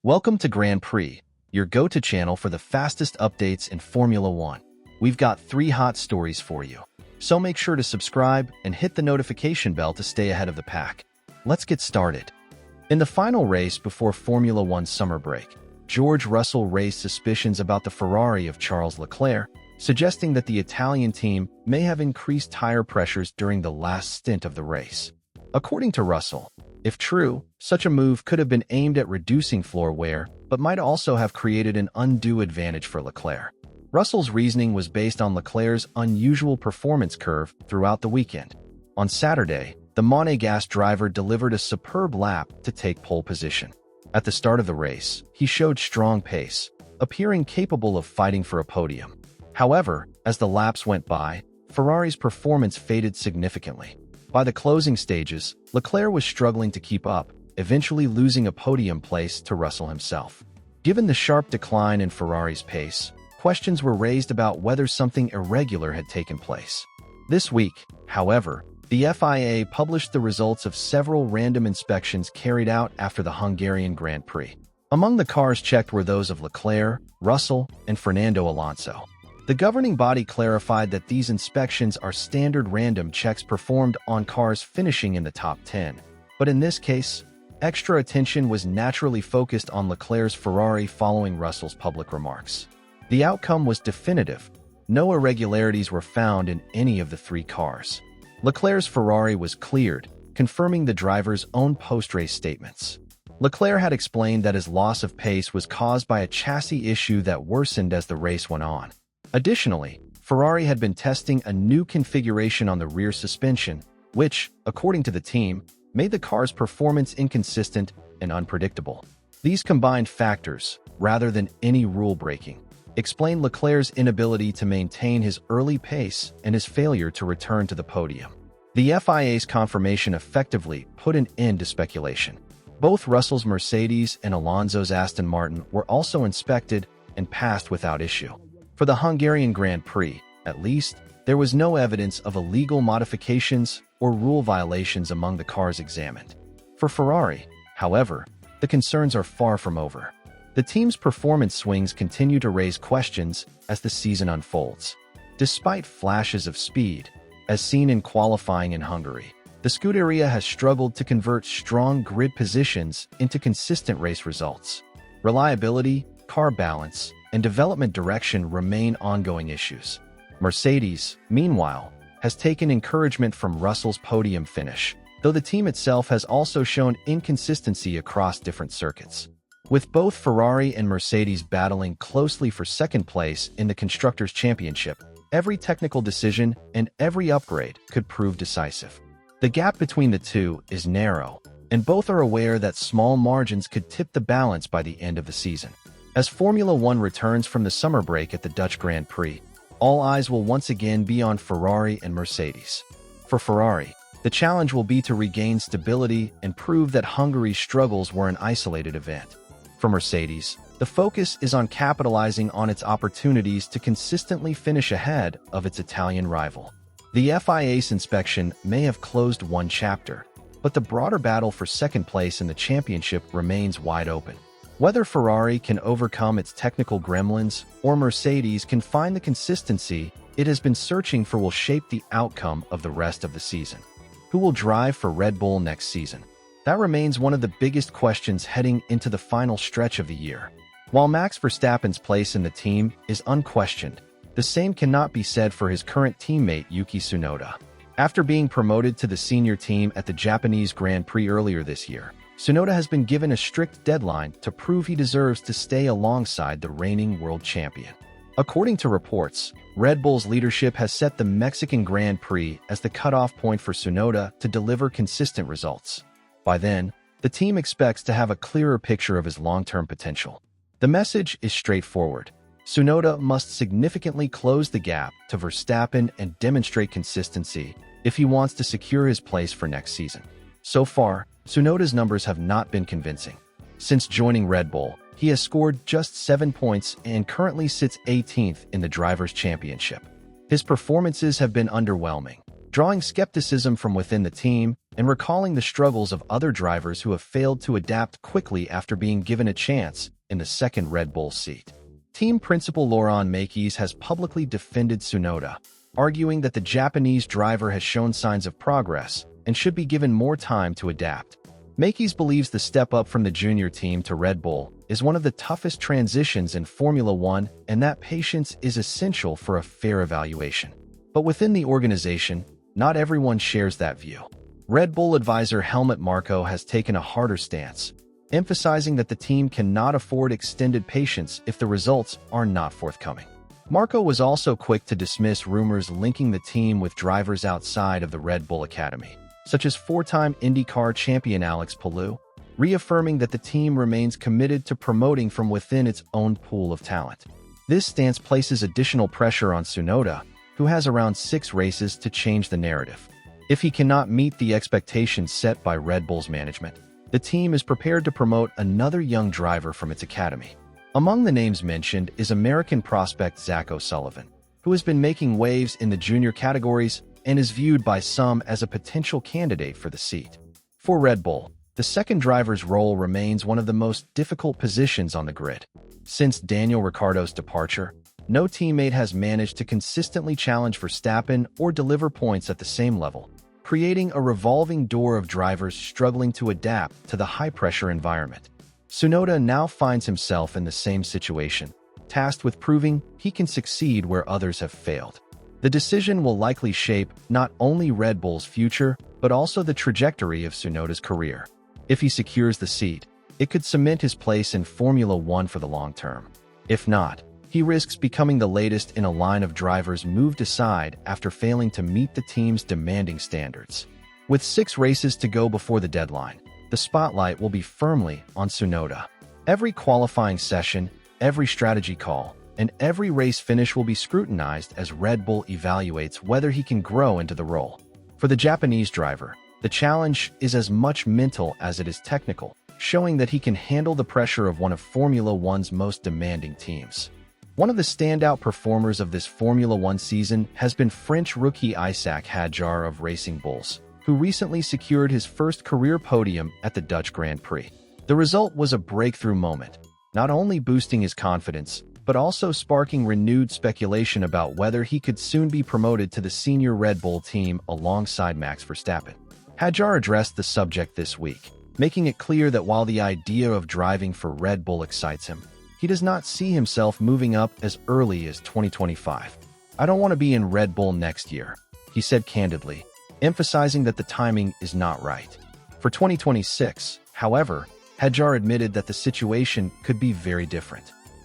Welcome to Grand Prix, your go-to channel for the fastest updates in Formula One. We've got 3 hot stories for you, so make sure to subscribe and hit the notification bell to stay ahead of the pack. Let's get started. In the final race before Formula One's summer break, George Russell raised suspicions about the Ferrari of Charles Leclerc, suggesting that the Italian team may have increased tire pressures during the last stint of the race. According to Russell, if true, such a move could have been aimed at reducing floor wear, but might also have created an undue advantage for Leclerc. Russell's reasoning was based on Leclerc's unusual performance curve throughout the weekend. On Saturday, the Monegasque driver delivered a superb lap to take pole position. At the start of the race, he showed strong pace, appearing capable of fighting for a podium. However, as the laps went by, Ferrari's performance faded significantly. By the closing stages, Leclerc was struggling to keep up, eventually losing a podium place to Russell himself. Given the sharp decline in Ferrari's pace, questions were raised about whether something irregular had taken place. This week, however, the FIA published the results of several random inspections carried out after the Hungarian Grand Prix. Among the cars checked were those of Leclerc, Russell, and Fernando Alonso. The governing body clarified that these inspections are standard random checks performed on cars finishing in the top 10. But in this case, extra attention was naturally focused on Leclerc's Ferrari following Russell's public remarks. The outcome was definitive. No irregularities were found in any of the 3 cars. Leclerc's Ferrari was cleared, confirming the driver's own post-race statements. Leclerc had explained that his loss of pace was caused by a chassis issue that worsened as the race went on. Additionally, Ferrari had been testing a new configuration on the rear suspension, which, according to the team, made the car's performance inconsistent and unpredictable. These combined factors, rather than any rule breaking, explain Leclerc's inability to maintain his early pace and his failure to return to the podium. The FIA's confirmation effectively put an end to speculation. Both Russell's Mercedes and Alonso's Aston Martin were also inspected and passed without issue. For the Hungarian Grand Prix, at least, there was no evidence of illegal modifications or rule violations among the cars examined. For Ferrari, however, the concerns are far from over. The team's performance swings continue to raise questions as the season unfolds. Despite flashes of speed, as seen in qualifying in Hungary, the Scuderia has struggled to convert strong grid positions into consistent race results. Reliability, car balance, and development direction remain ongoing issues. Mercedes, meanwhile, has taken encouragement from Russell's podium finish, though the team itself has also shown inconsistency across different circuits. With both Ferrari and Mercedes battling closely for second place in the Constructors' Championship, every technical decision and every upgrade could prove decisive. The gap between the two is narrow, and both are aware that small margins could tip the balance by the end of the season. As Formula One returns from the summer break at the Dutch Grand Prix, all eyes will once again be on Ferrari and Mercedes. For Ferrari, the challenge will be to regain stability and prove that Hungary's struggles were an isolated event. For Mercedes, the focus is on capitalizing on its opportunities to consistently finish ahead of its Italian rival. The FIA's inspection may have closed one chapter, but the broader battle for second place in the championship remains wide open. Whether Ferrari can overcome its technical gremlins or Mercedes can find the consistency it has been searching for will shape the outcome of the rest of the season. Who will drive for Red Bull next season? That remains one of the biggest questions heading into the final stretch of the year. While Max Verstappen's place in the team is unquestioned, the same cannot be said for his current teammate Yuki Tsunoda. After being promoted to the senior team at the Japanese Grand Prix earlier this year, Tsunoda has been given a strict deadline to prove he deserves to stay alongside the reigning world champion. According to reports, Red Bull's leadership has set the Mexican Grand Prix as the cutoff point for Tsunoda to deliver consistent results. By then, the team expects to have a clearer picture of his long-term potential. The message is straightforward. Tsunoda must significantly close the gap to Verstappen and demonstrate consistency if he wants to secure his place for next season. So far, Tsunoda's numbers have not been convincing. Since joining Red Bull, he has scored just 7 points and currently sits 18th in the Drivers' Championship. His performances have been underwhelming, drawing skepticism from within the team and recalling the struggles of other drivers who have failed to adapt quickly after being given a chance in the second Red Bull seat. Team principal Laurent Mekies has publicly defended Tsunoda, arguing that the Japanese driver has shown signs of progress and should be given more time to adapt. Mekies believes the step up from the junior team to Red Bull is one of the toughest transitions in Formula One, and that patience is essential for a fair evaluation. But within the organization, not everyone shares that view. Red Bull advisor Helmut Marko has taken a harder stance, emphasizing that the team cannot afford extended patience if the results are not forthcoming. Marko was also quick to dismiss rumors linking the team with drivers outside of the Red Bull Academy, such as four-time IndyCar champion Alex Palou, reaffirming that the team remains committed to promoting from within its own pool of talent. This stance places additional pressure on Tsunoda, who has around 6 races to change the narrative. If he cannot meet the expectations set by Red Bull's management, the team is prepared to promote another young driver from its academy. Among the names mentioned is American prospect Zach O'Sullivan, who has been making waves in the junior categories and is viewed by some as a potential candidate for the seat. For Red Bull, the second driver's role remains one of the most difficult positions on the grid. Since Daniel Ricciardo's departure, no teammate has managed to consistently challenge Verstappen or deliver points at the same level, creating a revolving door of drivers struggling to adapt to the high-pressure environment. Tsunoda now finds himself in the same situation, tasked with proving he can succeed where others have failed. The decision will likely shape not only Red Bull's future, but also the trajectory of Tsunoda's career. If he secures the seat, it could cement his place in Formula One for the long term. If not, he risks becoming the latest in a line of drivers moved aside after failing to meet the team's demanding standards. With 6 races to go before the deadline, the spotlight will be firmly on Tsunoda. Every qualifying session, every strategy call, and every race finish will be scrutinized as Red Bull evaluates whether he can grow into the role. For the Japanese driver, the challenge is as much mental as it is technical, showing that he can handle the pressure of one of Formula One's most demanding teams. One of the standout performers of this Formula One season has been French rookie Isac Hadjar of Racing Bulls, who recently secured his first career podium at the Dutch Grand Prix. The result was a breakthrough moment, not only boosting his confidence, but also sparking renewed speculation about whether he could soon be promoted to the senior Red Bull team alongside Max Verstappen. Hadjar addressed the subject this week, making it clear that while the idea of driving for Red Bull excites him, he does not see himself moving up as early as 2025. "I don't want to be in Red Bull next year," he said candidly, emphasizing that the timing is not right. For 2026, however, Hadjar admitted that the situation could be very different.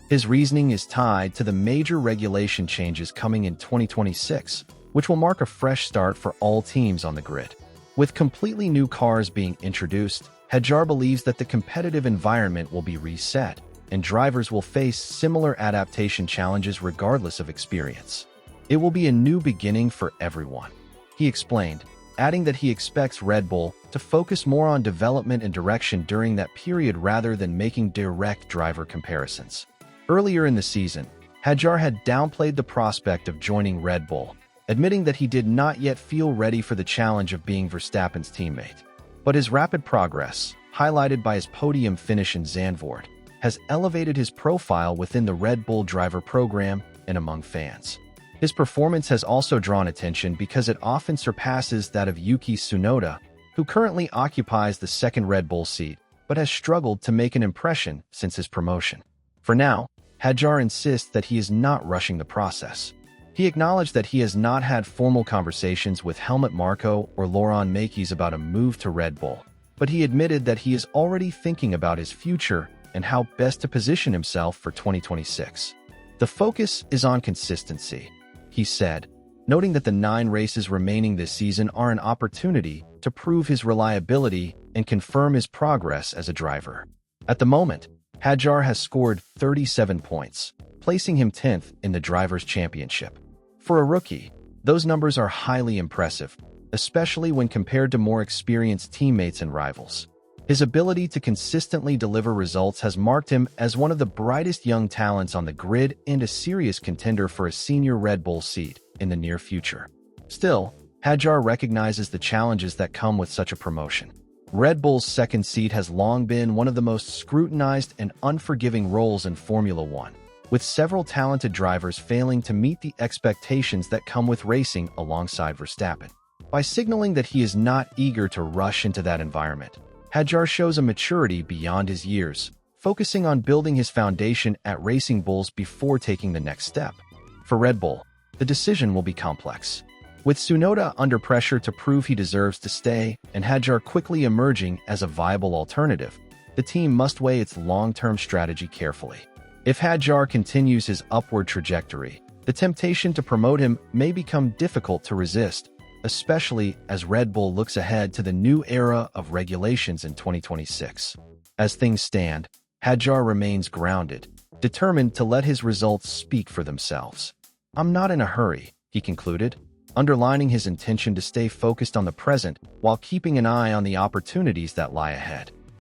His reasoning is tied to the major regulation changes coming in 2026, which will mark a fresh start for all teams on the grid. With completely new cars being introduced, Hadjar believes that the competitive environment will be reset, and drivers will face similar adaptation challenges regardless of experience. "It will be a new beginning for everyone," he explained, adding that he expects Red Bull to focus more on development and direction during that period rather than making direct driver comparisons. Earlier in the season, Hadjar had downplayed the prospect of joining Red Bull, admitting that he did not yet feel ready for the challenge of being Verstappen's teammate. But his rapid progress, highlighted by his podium finish in Zandvoort, has elevated his profile within the Red Bull driver program and among fans. His performance has also drawn attention because it often surpasses that of Yuki Tsunoda, who currently occupies the second Red Bull seat, but has struggled to make an impression since his promotion. For now, Hadjar insists that he is not rushing the process. He acknowledged that he has not had formal conversations with Helmut Marko or Laurent Mekies about a move to Red Bull, but he admitted that he is already thinking about his future and how best to position himself for 2026. "The focus is on consistency," he said, noting that the 9 races remaining this season are an opportunity to prove his reliability and confirm his progress as a driver. At the moment, Hadjar has scored 37 points, placing him 10th in the Drivers' Championship. For a rookie, those numbers are highly impressive, especially when compared to more experienced teammates and rivals. His ability to consistently deliver results has marked him as one of the brightest young talents on the grid and a serious contender for a senior Red Bull seat in the near future. Still, Hadjar recognizes the challenges that come with such a promotion. Red Bull's second seat has long been one of the most scrutinized and unforgiving roles in Formula One, with several talented drivers failing to meet the expectations that come with racing alongside Verstappen. By signaling that he is not eager to rush into that environment, Hadjar shows a maturity beyond his years, focusing on building his foundation at Racing Bulls before taking the next step. For Red Bull, the decision will be complex. With Tsunoda under pressure to prove he deserves to stay and Hadjar quickly emerging as a viable alternative, the team must weigh its long-term strategy carefully. If Hadjar continues his upward trajectory, the temptation to promote him may become difficult to resist, especially as Red Bull looks ahead to the new era of regulations in 2026. As things stand, Hadjar remains grounded, determined to let his results speak for themselves. "I'm not in a hurry," he concluded, underlining his intention to stay focused on the present while keeping an eye on the opportunities that lie ahead.